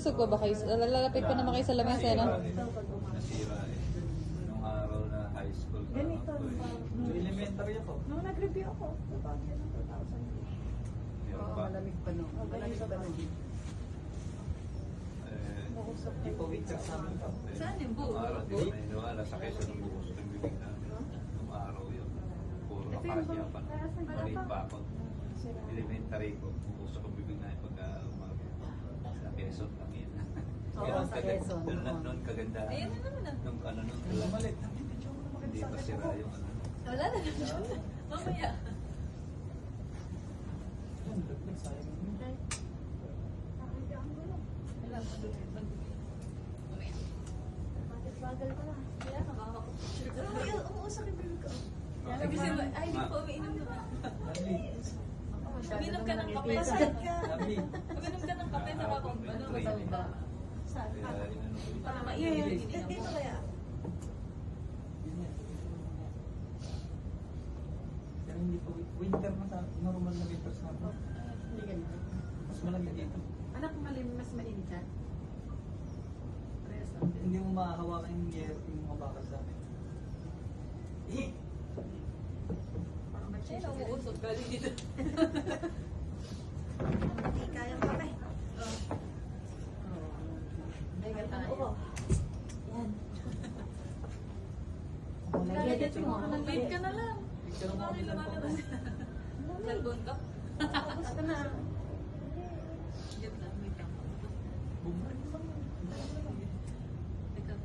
Malusog pa ba kayo? Lalapit pa naman kayo sa lamesa, no? Nasira eh. Nung araw na high school pa. Ganito. Elementary ako. Nung nag-review ako, Baguio ng 2000. Meron pa. Malamig pa no. Malamig pa no. Hindi po winter sa amin pa. Saan yung buo? Nung araw, di ba naniwala sa Quezon ng buhos ng bibig namin. Nung araw yun. Puro akasya pa. Maliit pa ako. Elementary ko. Buhos ako bibig namin pagka umaga. Sa Quezon lang yun. Oo, sa Quezon. Noon kaganda. Ayun na naman ah. Nung ano nung malit. Hindi pa sira yung ano. Wala na naman. Mamaya. Wala pa doon. Mamaya. Bagal ko na. Kaya nakaka-picture ko. Oo, sa review ko. Kasi ay, hindi po umiinom naman. Uminom ka ng kape. Pasad ka. Uminom ka ng kape, nakaka-ano, matanda. Saan? Kaya inano ko. Para mainit yung Dito ininom mo. kaya? Pero hindi po, winter na sa normal na winter sa atin. Hindi ganito. Mas malamig dito. Anak, mas mainit yan. Parehas lang din. Hindi mo mahahawakan yung year, yung mga bakal sa amin. Parang Ay, mag-change. nauusog. Galing dito. Hindi kayang kape. Hindi ka tayo. Oo. Yan. Nag-edit mo. Mag-wait ka na lang. Picture mo Bakit naman naman? Cellphone ka? Gusto na. Yan lang, wait lang. Teka,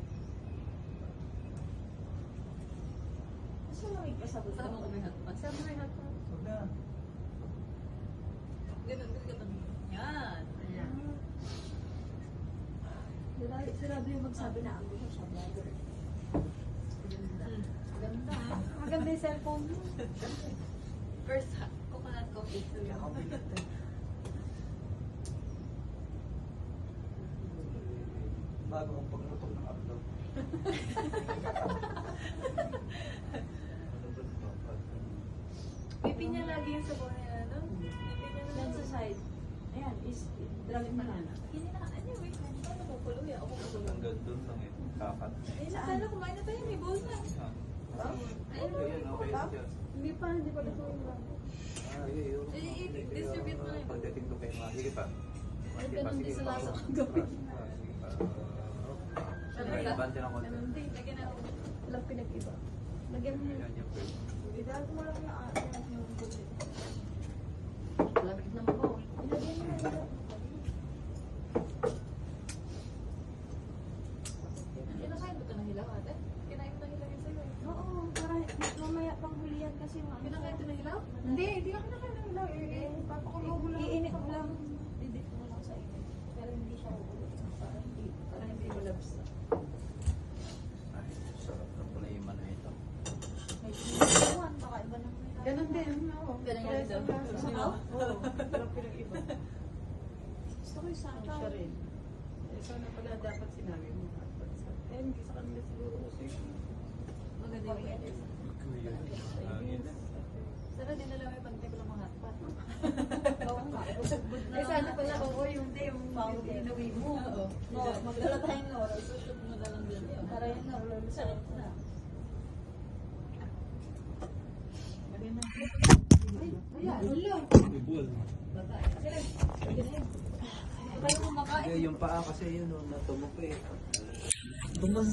Mas malamig pa sa buto. saan mo kami hotpot? Saan mo yung hotpot? Sobra. Ganun, ganun. Yan. Ayan. Sirabi yung magsabi na ang gusto siya vlogger. Ganda. Ganda. Maganda yung cellphone mo. First, coconut coffee. Bago ang pagluto ng upload. Pipi niya lagi yung sabon niya, no? Pipi niya na Then sa side. Ayan, is drag mo na. Hindi na, ano, wait, paano ko kuloy? Ako kuloy. Hanggang doon lang eh. Kapat. Ayun, sana kumain na tayo, may bowl na. Ayun, Ayun, okay yun. Hindi pa luto yung lang. I-distribute mo na yun. Pagdating ko kayo mga, sige pa. Ay, ganun din sa lasa kong gawin. Sige, bante ng konti. Ganun din. Lagyan na ako. Walang pinag-iba. Lagyan mo yun. Yan yung first. Idaan mo lang yung atin yung buti. Lamig naman po. Ilagyan mo lang. Kinakain mo ito ng hilaw, ate? Kinain mo ng hilaw yun sa'yo. Oo, para mamaya pang hulihan kasi yung ano. Kinakain ito ng hilaw? Hindi ka kinakain ng ilaw. Papakulo mo lang. Iinit mo lang. Didip mo lang sa init. Pero hindi siya uulot. Para hindi malabs. Ay, sarap ng pulaiman na ito. May pinag-iwan. Baka iba naman. Ganun din. Oo. Ganun yan daw. Sakaw? Oo. Pero pinag-iba. Gusto ko yung sakaw. Siya rin. Eh, sana pala dapat sinabi mo. Eh, hindi sa kanila siguro kasi. Maganda yung edit. Hangin. Sana din alam yung pagtip ng mga hotpot. Oo nga. Eh, sana pala oo yung day, yung inuwi mo. Oo. No, magdala tayong Nora. Isushoot mo na lang din yun. Para yung Nora, sarap na. Ayan, ulo. Kayo kumakain. Yung paa kasi yun, natumok eh. Tumas